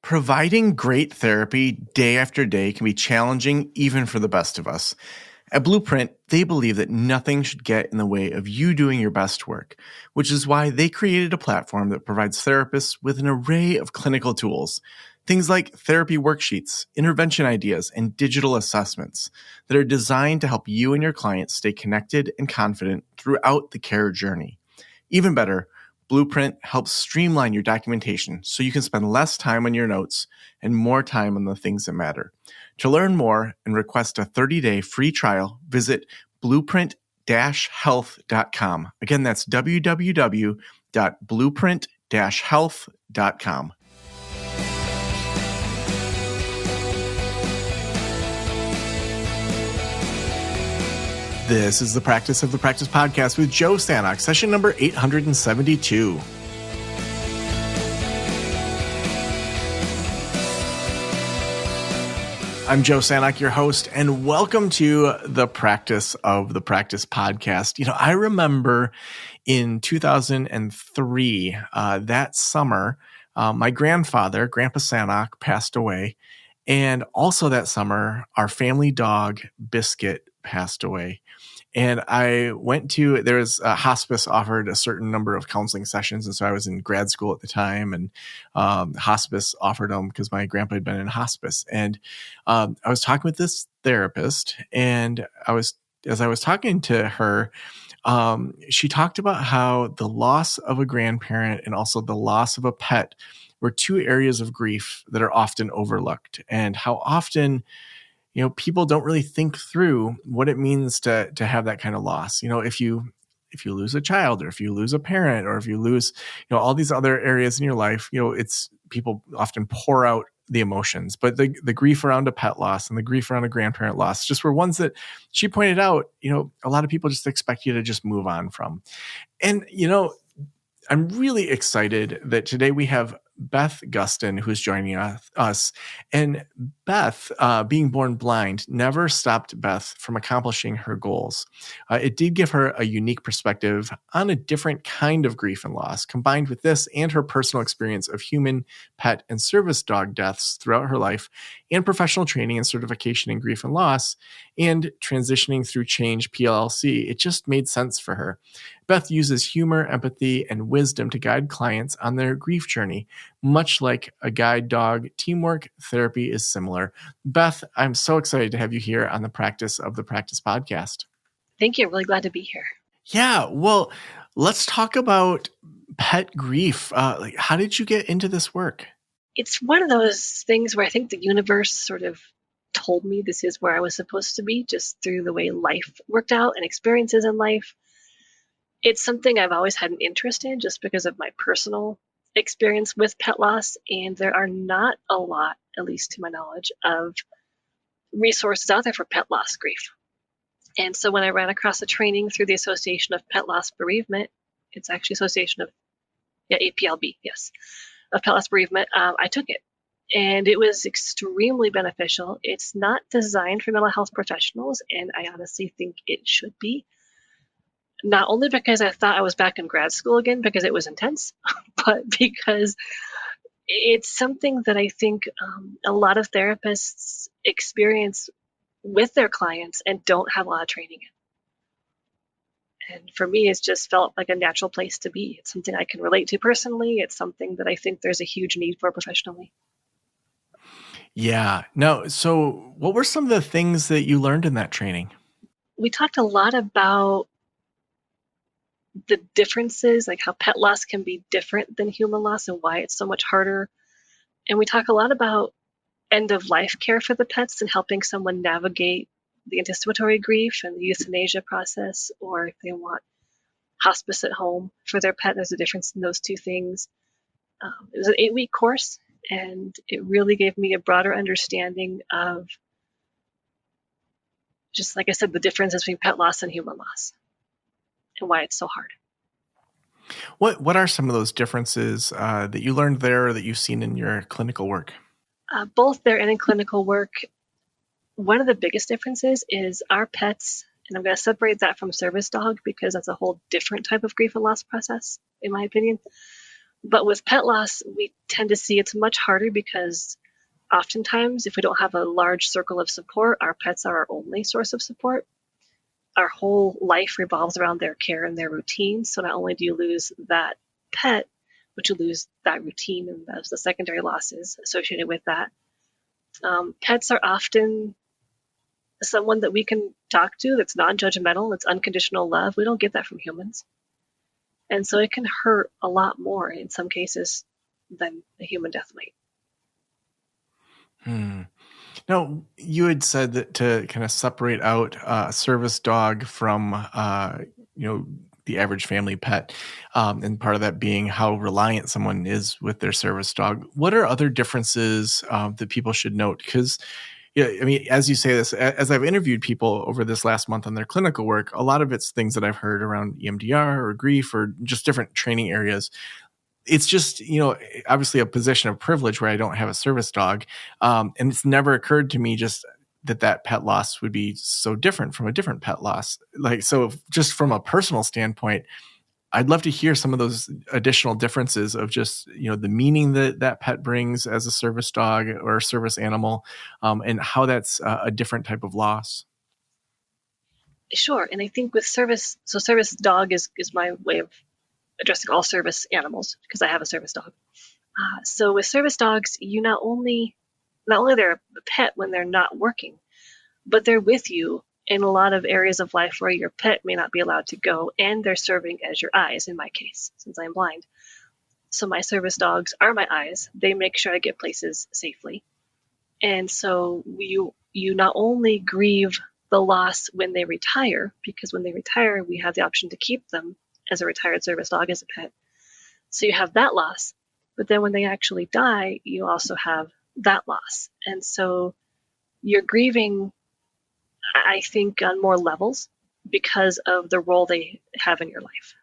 Providing great therapy day after day can be challenging even for the best of us. At Blueprint, they believe that nothing should get in the way of you doing your best work, which is why they created a platform that provides therapists with an array of clinical tools. Things like therapy worksheets, intervention ideas, and digital assessments that are designed to help you and your clients stay connected and confident throughout the care journey. Even better, Blueprint helps streamline your documentation so you can spend less time on your notes and more time on the things that matter. To learn more and request a 30-day free trial, visit blueprint-health.com. Again, that's www.blueprint-health.com. This is the Practice of the Practice podcast with Joe Stanok, session number 872. I'm Joe Stanok, your host, and welcome to the Practice of the Practice podcast. I remember in 2003, that summer, my grandfather, Grandpa Stanok, passed away. And also that summer, our family dog, Biscuit, passed away. And I went to, there was a hospice offered a certain number of counseling sessions. And so I was in grad school at the time, and hospice offered them because my grandpa had been in hospice. And I was talking with this therapist, and as I was talking to her, she talked about how the loss of a grandparent and also the loss of a pet were two areas of grief that are often overlooked, and how often people don't really think through what it means to have that kind of loss. If you lose a child, or if you lose a parent, or if you lose, all these other areas in your life, it's people often pour out the emotions, but the grief around a pet loss and the grief around a grandparent loss just were ones that she pointed out, a lot of people just expect you to just move on from. And, I'm really excited that today we have Beth Gustin, who's joining us. And Beth, being born blind, never stopped Beth from accomplishing her goals. It did give her a unique perspective on a different kind of grief and loss. Combined with this and her personal experience of human, pet, and service dog deaths throughout her life, and professional training and certification in grief and loss, and transitioning through Change PLLC, it just made sense for her. Beth uses humor, empathy, and wisdom to guide clients on their grief journey. Much like a guide dog, teamwork therapy is similar. Beth, I'm so excited to have you here on the Practice of the Practice podcast. Thank you. I'm really glad to be here. Yeah, well, let's talk about pet grief. How did you get into this work? It's one of those things where I think the universe sort of told me this is where I was supposed to be, just through the way life worked out and experiences in life. It's something I've always had an interest in just because of my personal experience with pet loss, and there are not a lot, at least to my knowledge, of resources out there for pet loss grief. And so when I ran across a training through the Association of Pet Loss Bereavement, it's actually Association of, APLB, yes, of Pet Loss Bereavement, I took it. And it was extremely beneficial. It's not designed for mental health professionals, and I honestly think it should be. Not only because I thought I was back in grad school again because it was intense, but because it's something that I think a lot of therapists experience with their clients and don't have a lot of training in. And for me, it's just felt like a natural place to be. It's something I can relate to personally. It's something that I think there's a huge need for professionally. Yeah. No. So what were some of the things that you learned in that training? We talked a lot about the differences, like how pet loss can be different than human loss and why it's so much harder. And we talk a lot about end-of-life care for the pets and helping someone navigate the anticipatory grief and the euthanasia process, or if they want hospice at home for their pet. There's a difference in those two things. It was an 8-week course, and it really gave me a broader understanding of, just like I said, the differences between pet loss and human loss and why it's so hard. What are some of those differences that you learned there or that you've seen in your clinical work? Both there and in clinical work, one of the biggest differences is our pets, and I'm going to separate that from service dog because that's a whole different type of grief and loss process, in my opinion. But with pet loss, we tend to see it's much harder because oftentimes, if we don't have a large circle of support, our pets are our only source of support. Our whole life revolves around their care and their routine. So not only do you lose that pet, but you lose that routine and the secondary losses associated with that. Pets are often someone that we can talk to that's non-judgmental, that's unconditional love. We don't get that from humans. And so it can hurt a lot more in some cases than a human death might. Now, you had said that to kind of separate out a service dog from, the average family pet, and part of that being how reliant someone is with their service dog. What are other differences that people should note? Because, as you say this, as I've interviewed people over this last month on their clinical work, a lot of it's things that I've heard around EMDR or grief or just different training areas. It's just, obviously a position of privilege where I don't have a service dog. And it's never occurred to me just that pet loss would be so different from a different pet loss. Like, so just from a personal standpoint, I'd love to hear some of those additional differences of just, the meaning that pet brings as a service dog or a service animal, and how that's a different type of loss. Sure. And I think with service dog is my way of addressing all service animals because I have a service dog. So with service dogs, you not only they're a pet when they're not working, but they're with you in a lot of areas of life where your pet may not be allowed to go, and they're serving as your eyes in my case, since I'm blind. So my service dogs are my eyes. They make sure I get places safely. And so you not only grieve the loss when they retire, because when they retire, we have the option to keep them as a retired service dog as a pet. So you have that loss, but then when they actually die, you also have that loss. And so you're grieving, I think, on more levels because of the role they have in your life.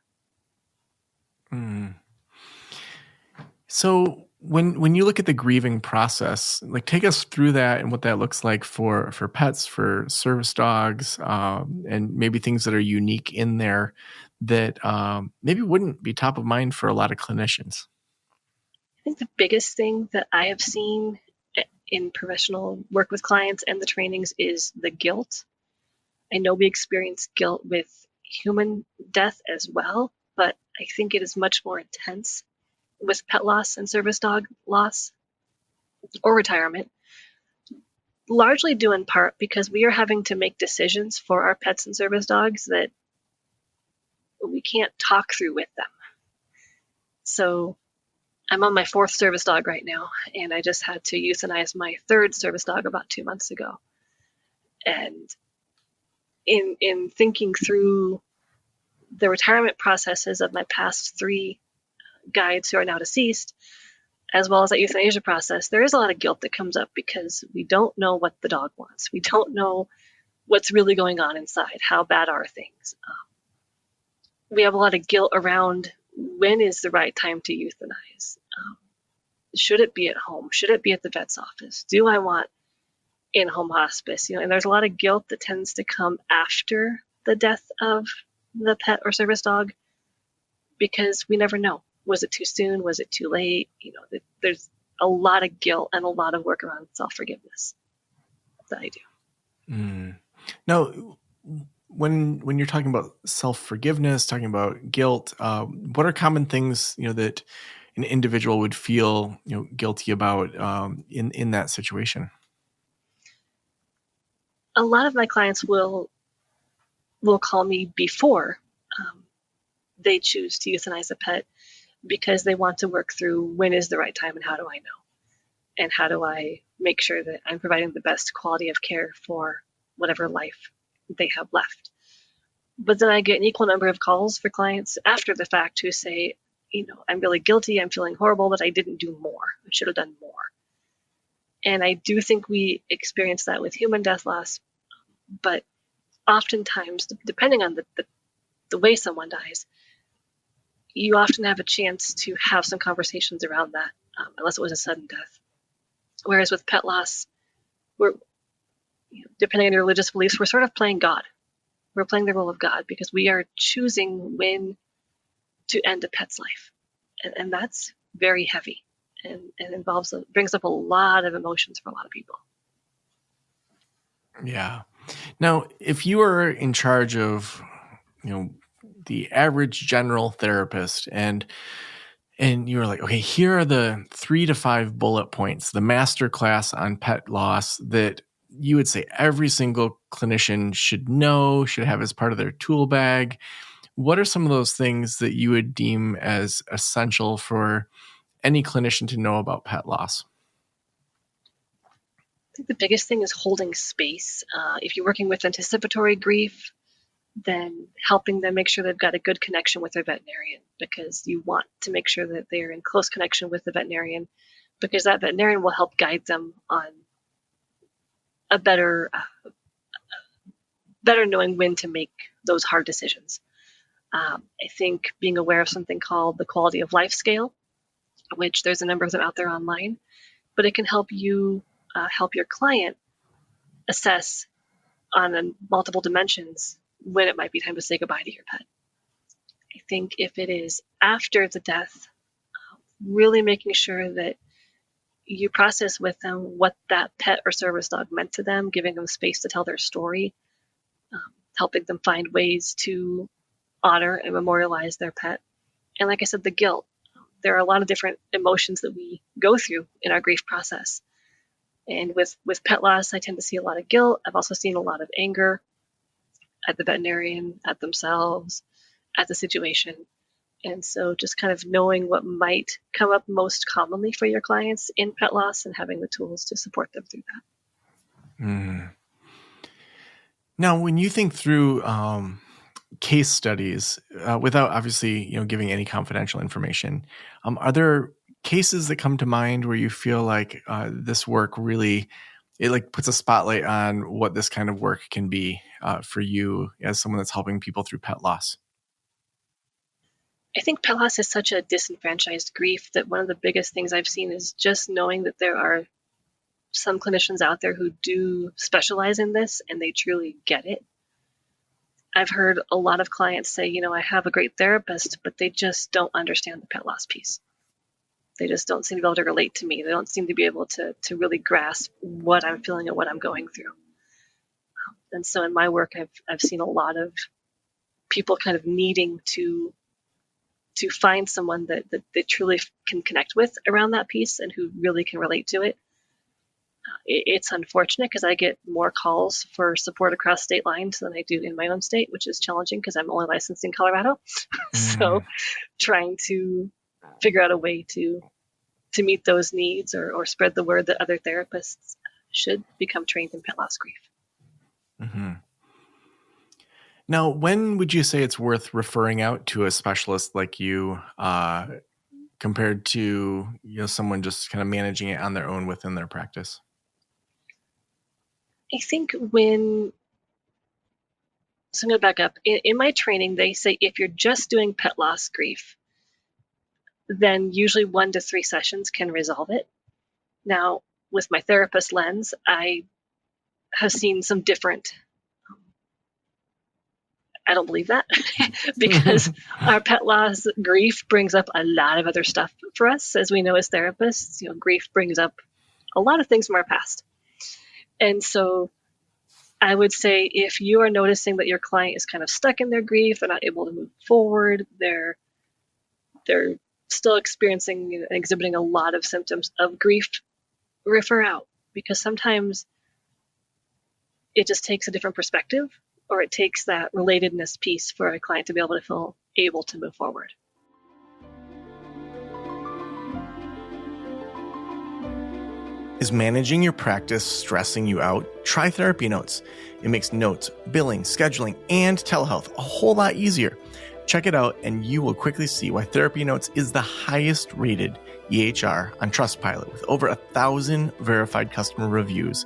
So when you look at the grieving process, like take us through that and what that looks like for pets, for service dogs, and maybe things that are unique in there that maybe wouldn't be top of mind for a lot of clinicians. I think the biggest thing that I have seen in professional work with clients and the trainings is the guilt. I know we experience guilt with human death as well, but I think it is much more intense with pet loss and service dog loss or retirement, largely due in part because we are having to make decisions for our pets and service dogs that we can't talk through with them. So I'm on my 4th service dog right now, and I just had to euthanize my 3rd service dog about 2 months ago. And in thinking through the retirement processes of my past 3 guides who are now deceased, as well as that euthanasia process, there is a lot of guilt that comes up because we don't know what the dog wants. We don't know what's really going on inside. How bad are things? We have a lot of guilt around when is the right time to euthanize. Should it be at home? Should it be at the vet's office? Do I want in-home hospice? And there's a lot of guilt that tends to come after the death of the pet or service dog because we never know. Was it too soon? Was it too late? There's a lot of guilt and a lot of work around self-forgiveness that I do. Now, when you're talking about self-forgiveness, talking about guilt, what are common things, that an individual would feel, guilty about in that situation? A lot of my clients will call me before they choose to euthanize a pet because they want to work through when is the right time and how do I know? And how do I make sure that I'm providing the best quality of care for whatever life they have left? But then I get an equal number of calls for clients after the fact who say, I'm really guilty, I'm feeling horrible, but I didn't do more. I should have done more. And I do think we experience that with human death loss, but oftentimes, depending on the way someone dies, you often have a chance to have some conversations around that, unless it was a sudden death. Whereas with pet loss, we're, depending on your religious beliefs, we're sort of playing God. We're playing the role of God because we are choosing when to end a pet's life. And that's very heavy and brings up a lot of emotions for a lot of people. Yeah. Now, if you are in charge of, the average general therapist and you were like, okay, here are the 3 to 5 bullet points, the master class on pet loss that you would say every single clinician should know, should have as part of their tool bag. What are some of those things that you would deem as essential for any clinician to know about pet loss? I think the biggest thing is holding space. If you're working with anticipatory grief, then helping them make sure they've got a good connection with their veterinarian, because you want to make sure that they're in close connection with the veterinarian, because that veterinarian will help guide them on a better knowing when to make those hard decisions. I think being aware of something called the quality of life scale, which there's a number of them out there online, but it can help you help your client assess on multiple dimensions when it might be time to say goodbye to your pet. I think if it is after the death, really making sure that you process with them what that pet or service dog meant to them, giving them space to tell their story, helping them find ways to honor and memorialize their pet. And like I said, the guilt. There are a lot of different emotions that we go through in our grief process. And with pet loss, I tend to see a lot of guilt. I've also seen a lot of anger at the veterinarian, at themselves, at the situation. And so just kind of knowing what might come up most commonly for your clients in pet loss and having the tools to support them through that. Mm. Now, when you think through case studies, without obviously, giving any confidential information, are there cases that come to mind where you feel like this work really, it like puts a spotlight on what this kind of work can be for you as someone that's helping people through pet loss? I think pet loss is such a disenfranchised grief that one of the biggest things I've seen is just knowing that there are some clinicians out there who do specialize in this and they truly get it. I've heard a lot of clients say, I have a great therapist, but they just don't understand the pet loss piece. They just don't seem to be able to relate to me. They don't seem to be able to really grasp what I'm feeling and what I'm going through. And so in my work, I've seen a lot of people kind of needing to find someone that they truly can connect with around that piece and who really can relate to it. It's unfortunate because I get more calls for support across state lines than I do in my own state, which is challenging because I'm only licensed in Colorado. So trying to figure out a way to meet those needs or spread the word that other therapists should become trained in pet loss grief. Mm-hmm. Now, when would you say it's worth referring out to a specialist like you compared to someone just kind of managing it on their own within their practice? I think so I'm going to back up. In my training, they say if you're just doing pet loss grief, then usually 1 to 3 sessions can resolve it. Now, with my therapist lens, I have seen some different. I don't believe that because our pet loss grief brings up a lot of other stuff for us. As we know as therapists, grief brings up a lot of things from our past. And so I would say if you are noticing that your client is kind of stuck in their grief, they're not able to move forward, they're still experiencing and exhibiting a lot of symptoms of grief, refer out, because sometimes it just takes a different perspective, or it takes that relatedness piece for a client to be able to feel able to move forward. Is managing your practice stressing you out? Try Therapy Notes. It makes notes, billing, scheduling, and telehealth a whole lot easier. Check it out, and you will quickly see why Therapy Notes is the highest rated EHR on Trustpilot with over 1,000 verified customer reviews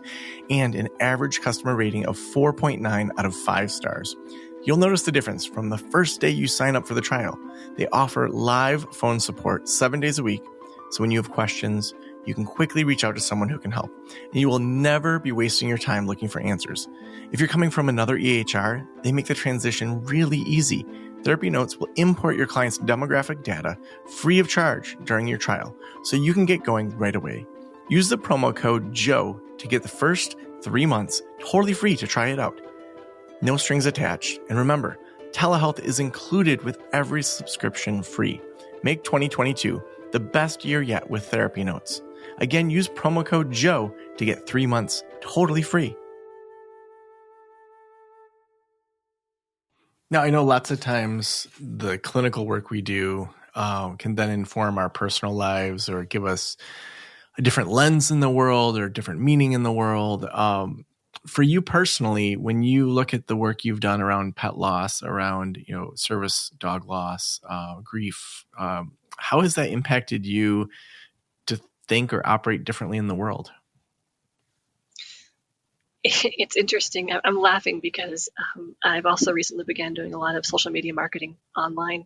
and an average customer rating of 4.9 out of 5 stars. You'll notice the difference from the first day you sign up for the trial. They offer live phone support 7 days a week, so when you have questions, you can quickly reach out to someone who can help, and you will never be wasting your time looking for answers. If you're coming from another EHR, they make the transition really easy. Therapy Notes will import your client's demographic data free of charge during your trial, so you can get going right away. Use the promo code JOE to get the first 3 months totally free to try it out. No strings attached. And remember, telehealth is included with every subscription free. Make 2022 the best year yet with Therapy Notes. Again, use promo code JOE to get 3 months totally free. Now, I know lots of times the clinical work we do can then inform our personal lives or give us a different lens in the world or a different meaning in the world. For you personally, when you look at the work you've done around pet loss, around service dog loss, grief, how has that impacted you to think or operate differently in the world? It's interesting. I'm laughing because I've also recently began doing a lot of social media marketing online,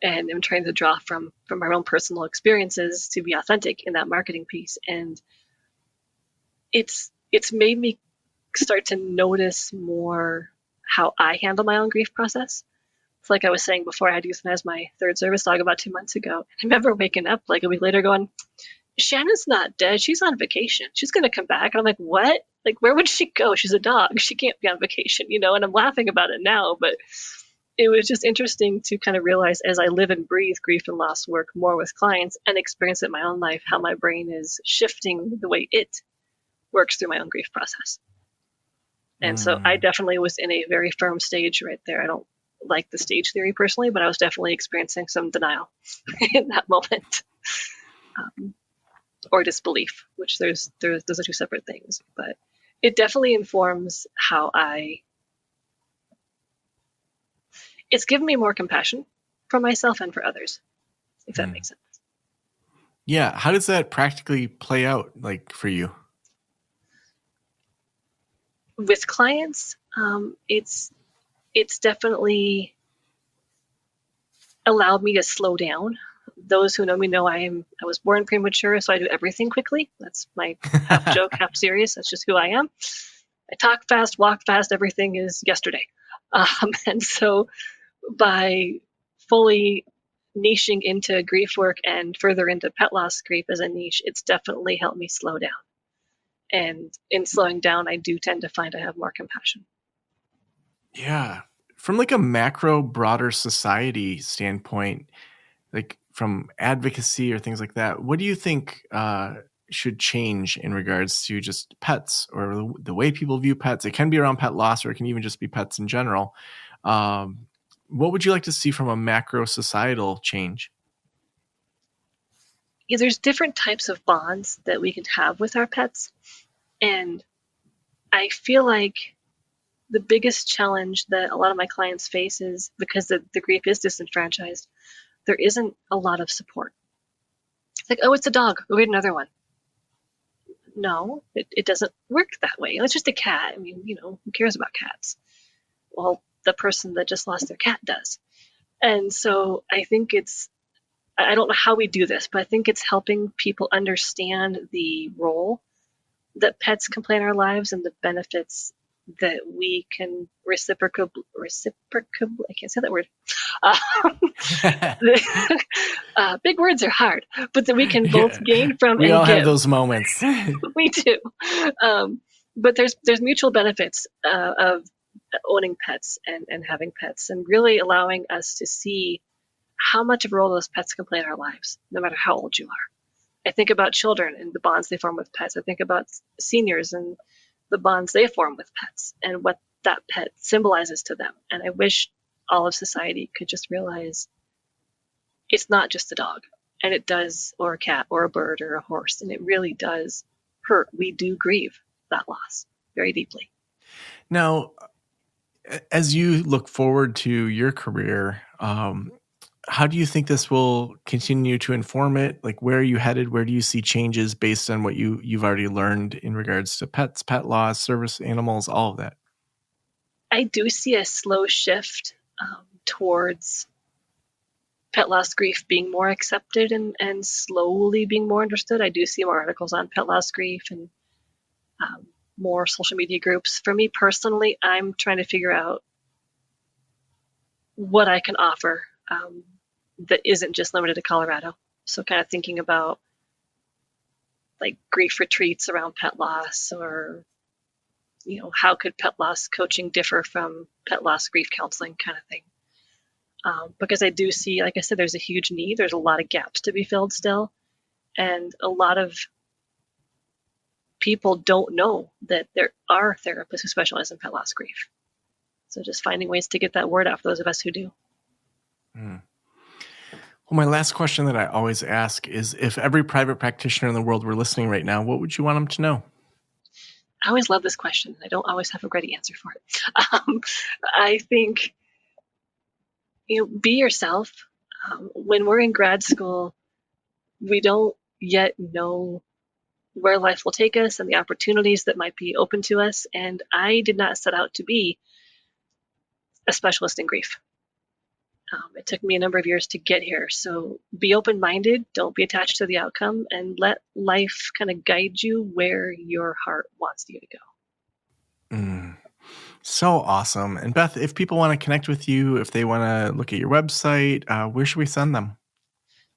and I'm trying to draw from my own personal experiences to be authentic in that marketing piece. And it's made me start to notice more how I handle my own grief process. It's like I was saying before, I had Gustin as my third service dog about 2 months ago. I remember waking up like a week later going, Shannon's not dead. She's on vacation. She's going to come back. And I'm like, what? Like, where would she go? She's a dog. She can't be on vacation, and I'm laughing about it now. But it was just interesting to kind of realize as I live and breathe grief and loss work more with clients and experience it in my own life, how my brain is shifting the way it works through my own grief process. And so I definitely was in a very firm stage right there. I don't like the stage theory personally, but I was definitely experiencing some denial in that moment. Or disbelief, which those are two separate things. But it definitely informs how it's given me more compassion for myself and for others, if that makes sense. Yeah. How does that practically play out, like, for you? With clients, it's definitely allowed me to slow down. Those who know me know I was born premature, so I do everything quickly. That's my half joke, half serious. That's just who I am. I talk fast, walk fast. Everything is yesterday. And so by fully niching into grief work and further into pet loss grief as a niche, it's definitely helped me slow down. And in slowing down, I do tend to find I have more compassion. Yeah. From like a macro, broader society standpoint, like from advocacy or things like that, what do you think should change in regards to just pets or the way people view pets? It can be around pet loss, or it can even just be pets in general. What would you like to see from a macro societal change? Yeah, there's different types of bonds that we can have with our pets. And I feel like the biggest challenge that a lot of my clients face is because the grief is disenfranchised, there isn't a lot of support. It's like, oh, it's a dog. Go get another one. No, it doesn't work that way. It's just a cat. I mean, who cares about cats? Well, the person that just lost their cat does. And so I think I don't know how we do this, but I think it's helping people understand the role that pets can play in our lives and the benefits that we can reciprocably, I can't say that word. Big words are hard, but that we can both gain from we and all give. Have those moments. We do. But there's mutual benefits of owning pets and having pets, and really allowing us to see how much of a role those pets can play in our lives, no matter how old you are. I think about children and the bonds they form with pets. I think about seniors and the bonds they form with pets and what that pet symbolizes to them. And I wish all of society could just realize it's not just a dog, and it does, or a cat or a bird or a horse, and it really does hurt. We do grieve that loss very deeply. Now, as you look forward to your career, how do you think this will continue to inform it? Like, where are you headed? Where do you see changes based on what you've already learned in regards to pets, pet loss, service animals, all of that? I do see a slow shift towards pet loss grief being more accepted and slowly being more understood. I do see more articles on pet loss grief and more social media groups. For me personally, I'm trying to figure out what I can offer that isn't just limited to Colorado. So kind of thinking about like grief retreats around pet loss, or, how could pet loss coaching differ from pet loss grief counseling kind of thing. Because I do see, like I said, there's a huge need. There's a lot of gaps to be filled still. And a lot of people don't know that there are therapists who specialize in pet loss grief. So just finding ways to get that word out for those of us who do. Mm. Well, my last question that I always ask is, if every private practitioner in the world were listening right now, what would you want them to know? I always love this question. I don't always have a ready answer for it. I think, be yourself. When we're in grad school, we don't yet know where life will take us and the opportunities that might be open to us. And I did not set out to be a specialist in grief. It took me a number of years to get here. So be open-minded, don't be attached to the outcome, and let life kind of guide you where your heart wants you to go. So awesome. And Beth, if people want to connect with you, if they want to look at your website, where should we send them?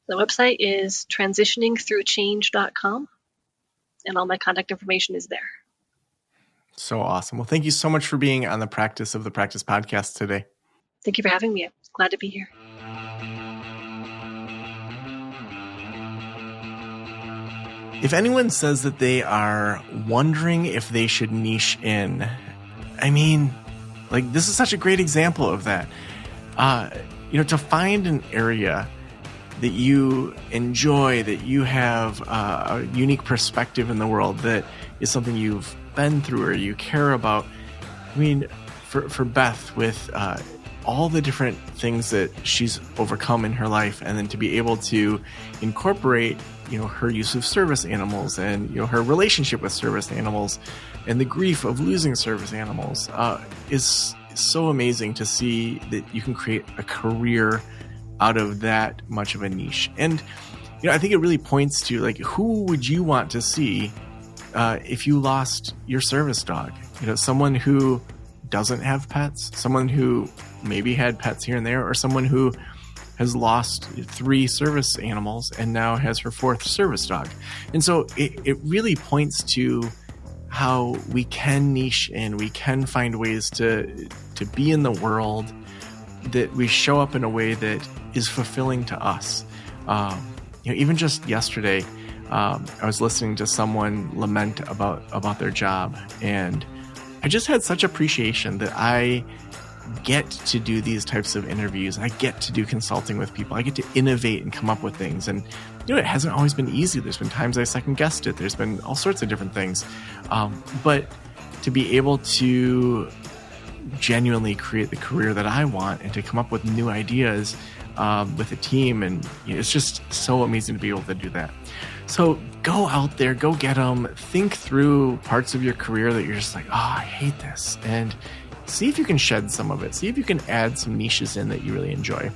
The website is transitioningthroughchange.com, and all my contact information is there. So awesome. Well, thank you so much for being on the Practice of the Practice podcast today. Thank you for having me. I'm glad to be here. If anyone says that they are wondering if they should niche in, I mean, like, this is such a great example of that. To find an area that you enjoy, that you have a unique perspective in the world, that is something you've been through or you care about. I mean, for Beth, with all the different things that she's overcome in her life, and then to be able to incorporate, her use of service animals and, her relationship with service animals and the grief of losing service animals is so amazing to see that you can create a career out of that much of a niche. And, I think it really points to, like, who would you want to see if you lost your service dog? Someone who doesn't have pets, someone who maybe had pets here and there, or someone who has lost 3 service animals and now has her 4th service dog. And so it really points to how we can niche and we can find ways to be in the world, that we show up in a way that is fulfilling to us. Even just yesterday, I was listening to someone lament about their job, and I just had such appreciation that I get to do these types of interviews. I get to do consulting with people. I get to innovate and come up with things. And, it hasn't always been easy. There's been times I second guessed it. There's been all sorts of different things. But to be able to genuinely create the career that I want and to come up with new ideas with a team, and it's just so amazing to be able to do that. So go out there, go get them, think through parts of your career that you're just like, I hate this, and see if you can shed some of it. See if you can add some niches in that you really enjoy.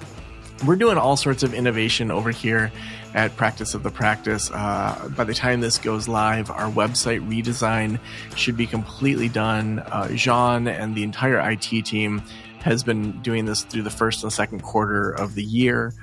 We're doing all sorts of innovation over here at Practice of the Practice. By the time this goes live, our website redesign should be completely done. Jean and the entire IT team has been doing this through the first and second quarter of the year,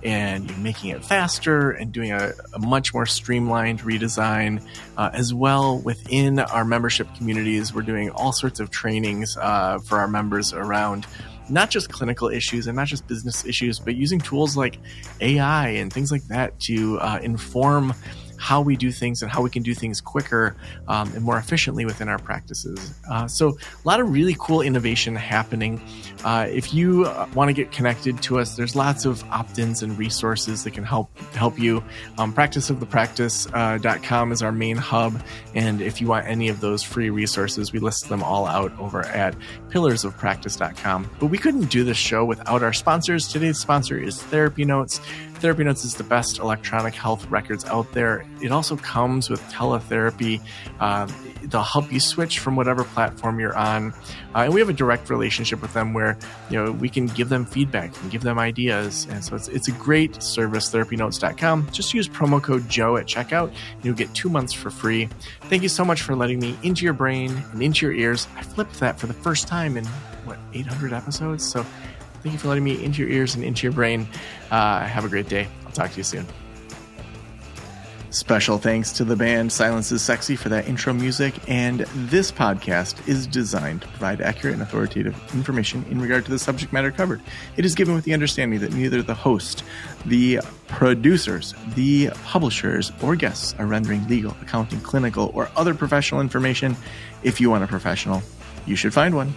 and making it faster and doing a much more streamlined redesign. As well, within our membership communities, we're doing all sorts of trainings for our members around not just clinical issues and not just business issues, but using tools like AI and things like that to inform how we do things and how we can do things quicker and more efficiently within our practices. So a lot of really cool innovation happening. If you want to get connected to us, there's lots of opt-ins and resources that can help you. Practiceofthepractice.com is our main hub. And if you want any of those free resources, we list them all out over at pillarsofpractice.com. But we couldn't do this show without our sponsors. Today's sponsor is Therapy Notes. Therapy Notes is the best electronic health records out there. It also comes with teletherapy. They'll help you switch from whatever platform you're on. And we have a direct relationship with them where, we can give them feedback and give them ideas. And so it's a great service, therapynotes.com. Just use promo code Joe at checkout and you'll get 2 months for free. Thank you so much for letting me into your brain and into your ears. I flipped that for the first time in 800 episodes. So Thank you for letting me into your ears and into your brain. Have a great day. I'll talk to you soon. Special thanks to the band Silence is Sexy for that intro music, and this podcast is designed to provide accurate and authoritative information in regard to the subject matter covered. It is given with the understanding that neither the host, the producers, the publishers, or guests are rendering legal, accounting, clinical, or other professional information. If you want a professional, you should find one.